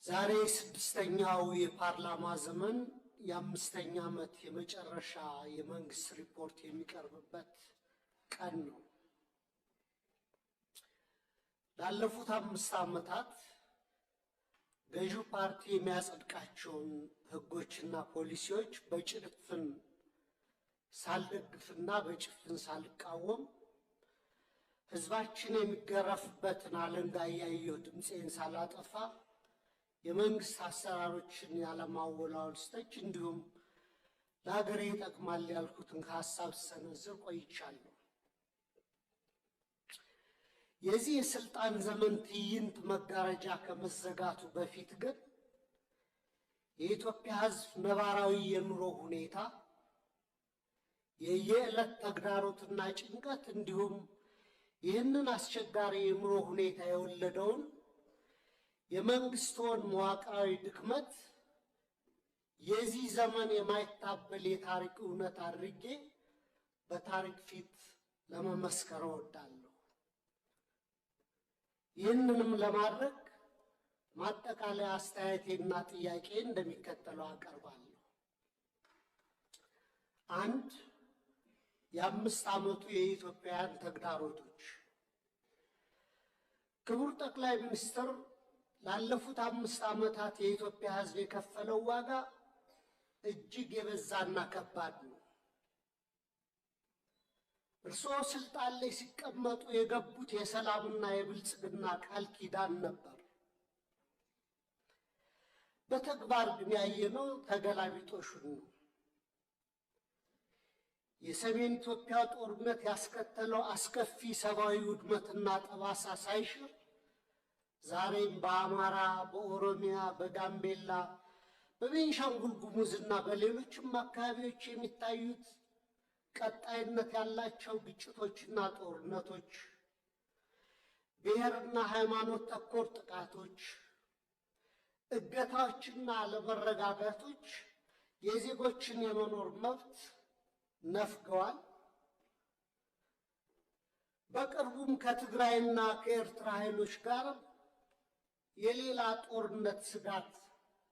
ዛሬ ስድስተኛው የፓርላማ ዘመን የአምስተኛ ዓመት የመጨረሻ የመንግስት ሪፖርት የሚቀርብበት ቀን ነው። ላለፉት 5 ዓመታት ገዢው ፓርቲ የሚያጸድቃቸውን ህጎችና ፖሊሲዎች በጭፍን ሳልደግፍና በጭፍን ሳልቃወም ህዝባችን የሚገረፍበትን አለንጋ እያየሁ ድምፄን ሳላጠፋ የመንግስት አሰራሮችን ያለማወላወል ስተች እንዲሁም ለሀገሬ ይጠቅማል ያልኩትን ሀሳብ ሰነዝር ቆይቻለሁ። የዚህ የስልጣን ዘመን ትዕይንት መጋረጃ ከመዘጋቱ በፊት ግን የኢትዮጵያ ህዝብ ነባራዊ የኑሮ ሁኔታ፣ የየዕለት ተግዳሮትና ጭንቀት እንዲሁም ይህንን አስቸጋሪ የኑሮ ሁኔታ የወለደውን የመንግስቱን መዋቅራዊ ድክመት የዚህ ዘመን የማይታበል የታሪክ እውነት አድርጌ በታሪክ ፊት ለመመስከር እወዳለሁ። ይህንንም ለማድረግ ማጠቃለያ አስተያየቴና ጥያቄ እንደሚከተለው አቀርባለሁ። 1. የ5 ዓመቱ የኢትዮጵያውያን ተግዳሮቶች። ክቡር ጠቅላይ ሚኒስትር ላለፉት 5 ዓመታት የኢትዮጵያ ህዝብ የከፈለው ዋጋ እጅግ የበዛና ከባድ ነው። እርስዎ ስልጣን ላይ ሲቀመጡ የገቡት የሰላምና የብልጽግና ቃል ኪዳን ነበር። በተግባር ግን ያየነው ተገላቢጦሹን ነው። የሰሜን ኢትዮጵያ ጦርነት ያስከተለው አስከፊ ሰብአዊ ውድመትና ጠባሳ ሳይሽር ዛሬም በአማራ፣ በኦሮሚያ፣ በጋምቤላ፣ በቤንሻንጉል ጉሙዝና በሌሎችም አካባቢዎች የሚታዩት ቀጣይነት ያላቸው ግጭቶችና ጦርነቶች፣ ብሔርና ሃይማኖት ተኮር ጥቃቶች፣ እገታዎችና አለመረጋጋቶች የዜጎችን የመኖር መብት ነፍገዋል። በቅርቡም ከትግራይና ከኤርትራ ኃይሎች ጋር የሌላ ጦርነት ስጋት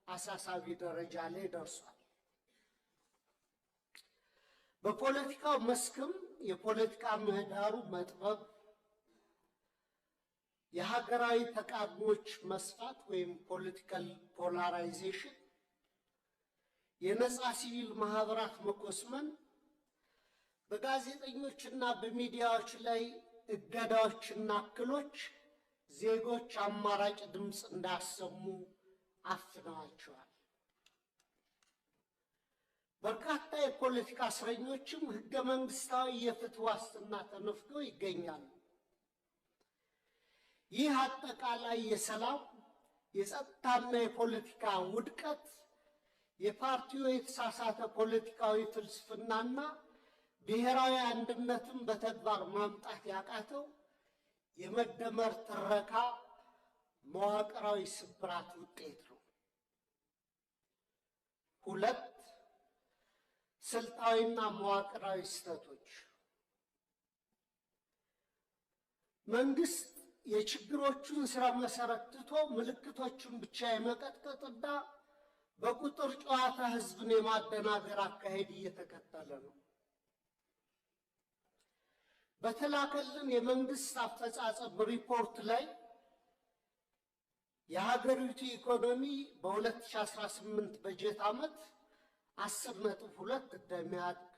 አሳሳቢ ደረጃ ላይ ደርሷል። በፖለቲካው መስክም የፖለቲካ ምህዳሩ መጥበብ፣ የሀገራዊ ተቃርኖች መስፋት ወይም ፖለቲካል ፖላራይዜሽን፣ የነፃ ሲቪል ማህበራት መኮስመን፣ በጋዜጠኞችና በሚዲያዎች ላይ እገዳዎችና እክሎች ዜጎች አማራጭ ድምፅ እንዳያሰሙ አፍነዋቸዋል። በርካታ የፖለቲካ እስረኞችም ህገ መንግስታዊ የፍትህ ዋስትና ተነፍገው ይገኛሉ። ይህ አጠቃላይ የሰላም የጸጥታና የፖለቲካ ውድቀት የፓርቲው የተሳሳተ ፖለቲካዊ ፍልስፍናና ብሔራዊ አንድነትን በተግባር ማምጣት ያቃተው የመደመር ትረካ መዋቅራዊ ስብራት ውጤት ነው። 2. ስልታዊና መዋቅራዊ ስህተቶች። መንግስት የችግሮቹን ስራ መሰረት ትቶ ምልክቶቹን ብቻ የመቀጥቀጥና በቁጥር ጨዋታ ህዝብን የማደናገር አካሄድ እየተከተለ ነው። በተላከልን የመንግስት አፈጻጸም ሪፖርት ላይ የሀገሪቱ ኢኮኖሚ በ2018 በጀት ዓመት 10.2 እንደሚያድግ፣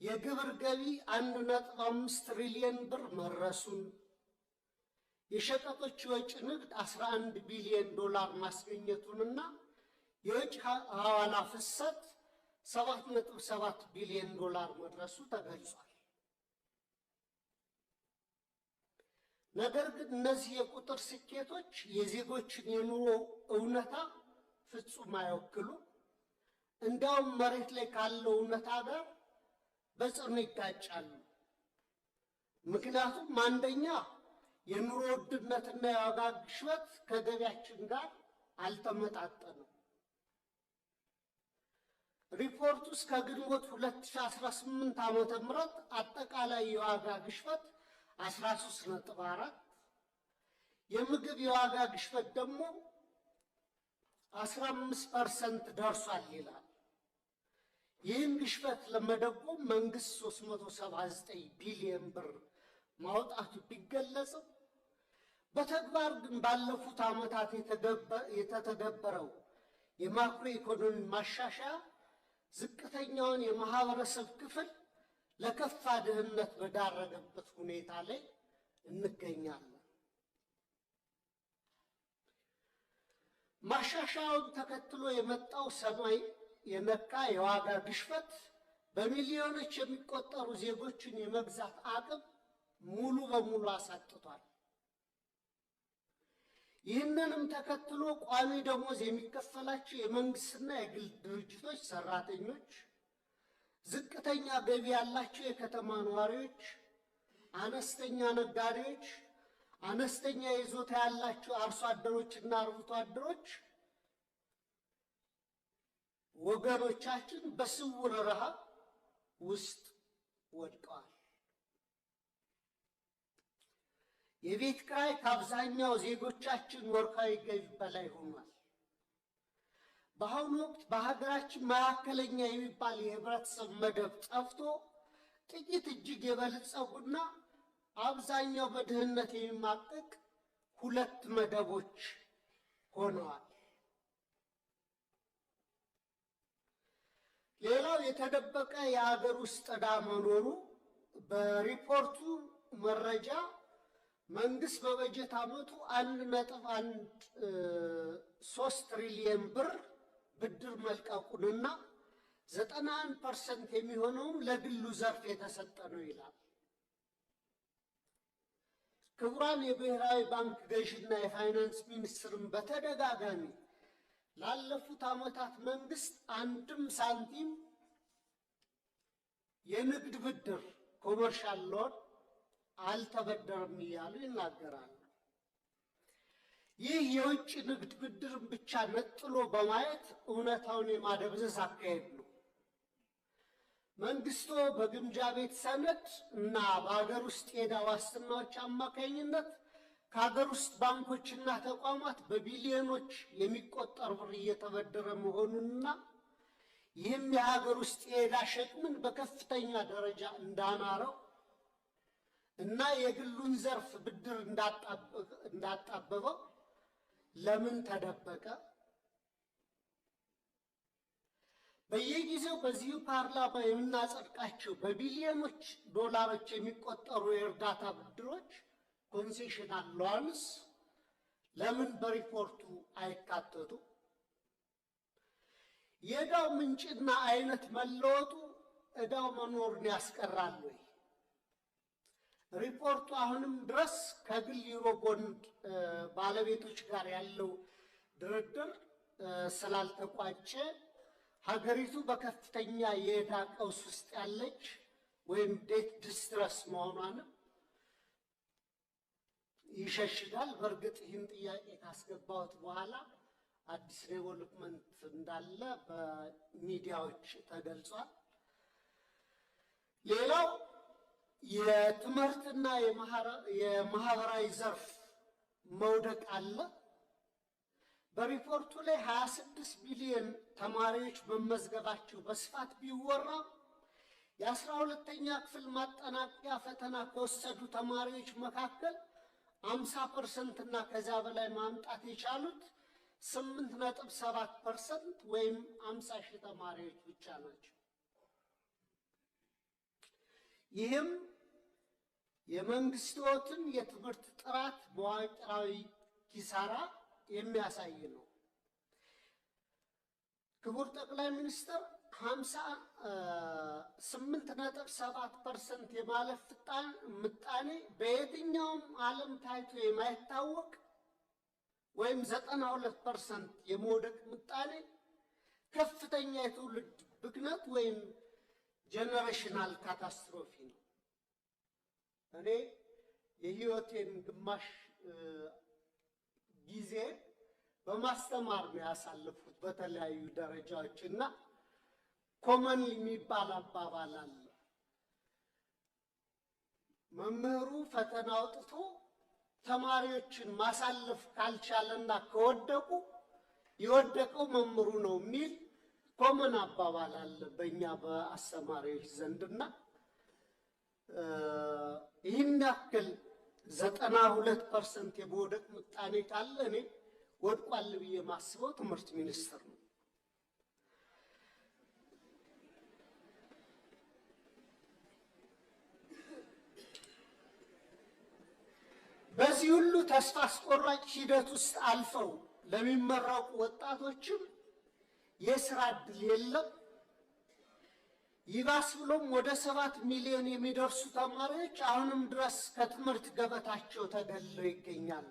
የግብር ገቢ 1.5 ትሪሊየን ብር መድረሱን፣ የሸቀጦች የወጭ ንግድ 11 ቢሊዮን ዶላር ማስገኘቱንና የውጭ ሐዋላ ፍሰት 7.7 ቢሊዮን ዶላር መድረሱ ተገልጿል። ነገር ግን እነዚህ የቁጥር ስኬቶች የዜጎችን የኑሮ እውነታ ፍጹም አይወክሉም። እንዲያውም መሬት ላይ ካለው እውነታ ጋር በጽኑ ይጋጫሉ። ምክንያቱም አንደኛ የኑሮ ውድነትና የዋጋ ግሽበት ከገቢያችን ጋር አልተመጣጠንም። ሪፖርቱ እስከ ግንቦት 2018 ዓ.ም አጠቃላይ የዋጋ ግሽበት 13.4፣ የምግብ የዋጋ ግሽበት ደግሞ 15% ደርሷል ይላል። ይህን ግሽበት ለመደጎም መንግስት 379 ቢሊዮን ብር ማውጣቱ ቢገለጽም በተግባር ግን ባለፉት ዓመታት የተተገበረው የማክሮ ኢኮኖሚ ማሻሻያ ዝቅተኛውን የማህበረሰብ ክፍል ለከፋ ድህነት በዳረገበት ሁኔታ ላይ እንገኛለን። ማሻሻያውን ተከትሎ የመጣው ሰማይ የነካ የዋጋ ግሽበት በሚሊዮኖች የሚቆጠሩ ዜጎችን የመግዛት አቅም ሙሉ በሙሉ አሳጥቷል። ይህንንም ተከትሎ ቋሚ ደሞዝ የሚከፈላቸው የመንግስትና የግል ድርጅቶች ሰራተኞች፣ ዝቅተኛ ገቢ ያላቸው የከተማ ነዋሪዎች፣ አነስተኛ ነጋዴዎች፣ አነስተኛ ይዞታ ያላቸው አርሶ አደሮችና አርብቶ አደሮች ወገኖቻችን በስውር ረሃብ ውስጥ ወድቀዋል። የቤት ኪራይ ከአብዛኛው ዜጎቻችን ወርሃዊ ገቢ በላይ ሆኗል። በአሁኑ ወቅት በሀገራችን መካከለኛ የሚባል የህብረተሰብ መደብ ጠፍቶ ጥቂት እጅግ የበለጸጉና አብዛኛው በድህነት የሚማቀቅ ሁለት መደቦች ሆነዋል። ሌላው የተደበቀ የሀገር ውስጥ ዕዳ መኖሩ በሪፖርቱ መረጃ መንግስት በበጀት ዓመቱ 1.13 ትሪሊየን ብር ብድር መልቀቁንና 91% የሚሆነውም ለግሉ ዘርፍ የተሰጠ ነው ይላል። ክቡራን የብሔራዊ ባንክ ገዥና የፋይናንስ ሚኒስትርን በተደጋጋሚ ላለፉት ዓመታት መንግስት አንድም ሳንቲም የንግድ ብድር ኮመርሻል ሎን አልተበደረም እያሉ ይናገራሉ። ይህ የውጭ ንግድ ብድርን ብቻ ነጥሎ በማየት እውነታውን የማደብዘዝ አካሄድ ነው። መንግስቱ በግምጃ ቤት ሰነድ እና በሀገር ውስጥ የዕዳ ዋስትናዎች አማካኝነት ከሀገር ውስጥ ባንኮችና ተቋማት በቢሊዮኖች የሚቆጠር ብር እየተበደረ መሆኑንና ይህም የሀገር ውስጥ የዕዳ ሸክምን በከፍተኛ ደረጃ እንዳናረው እና የግሉን ዘርፍ ብድር እንዳጣበበው ለምን ተደበቀ? በየጊዜው በዚሁ ፓርላማ የምናጸድቃቸው በቢሊዮኖች ዶላሮች የሚቆጠሩ የእርዳታ ብድሮች ኮንሴሽናል ሎንስ ለምን በሪፖርቱ አይካተቱ? የዕዳው ምንጭና አይነት መለወጡ ዕዳው መኖሩን ያስቀራል ወይ? ሪፖርቱ አሁንም ድረስ ከግል ዩሮቦንድ ባለቤቶች ጋር ያለው ድርድር ስላልተቋጨ ሀገሪቱ በከፍተኛ የዕዳ ቀውስ ውስጥ ያለች ወይም ዴት ዲስትረስ መሆኗንም ይሸሽጋል። በእርግጥ ይህን ጥያቄ ካስገባሁት በኋላ አዲስ ዴቨሎፕመንት እንዳለ በሚዲያዎች ተገልጿል። ሌላው የትምህርትና የማህበራዊ ዘርፍ መውደቅ አለ። በሪፖርቱ ላይ 26 ሚሊዮን ተማሪዎች መመዝገባቸው በስፋት ቢወራ የ12ኛ ክፍል ማጠናቀቂያ ፈተና ከወሰዱ ተማሪዎች መካከል 50% እና ከዚያ በላይ ማምጣት የቻሉት 8.7% ወይም 50 ሺህ ተማሪዎች ብቻ ናቸው። ይህም የመንግስትን የትምህርት ጥራት መዋቅራዊ ኪሳራ የሚያሳይ ነው። ክቡር ጠቅላይ ሚኒስትር 58.7% የማለፍ ምጣኔ በየትኛውም ዓለም ታይቶ የማይታወቅ ወይም 92% የመውደቅ ምጣኔ ከፍተኛ የትውልድ ብክነት ወይም ጀነሬሽናል ካታስትሮፊ ነው። እኔ የህይወቴን ግማሽ ጊዜ በማስተማር ነው ያሳለፉት በተለያዩ ደረጃዎች እና ኮመን የሚባል አባባል አለ። መምህሩ ፈተና አውጥቶ ተማሪዎችን ማሳለፍ ካልቻለና ከወደቁ የወደቀው መምህሩ ነው የሚል ኮመን አባባል አለ በእኛ በአስተማሪዎች ዘንድና ይህን ያክል 92% የመውደቅ ምጣኔ ካለ እኔ ወድቋል ብዬ ማስበው ትምህርት ሚኒስቴር ነው። በዚህ ሁሉ ተስፋ አስቆራጭ ሂደት ውስጥ አልፈው ለሚመረቁ ወጣቶችም የስራ ዕድል የለም። ይባስ ብሎም ወደ 7 ሚሊዮን የሚደርሱ ተማሪዎች አሁንም ድረስ ከትምህርት ገበታቸው ተገለለው ይገኛሉ።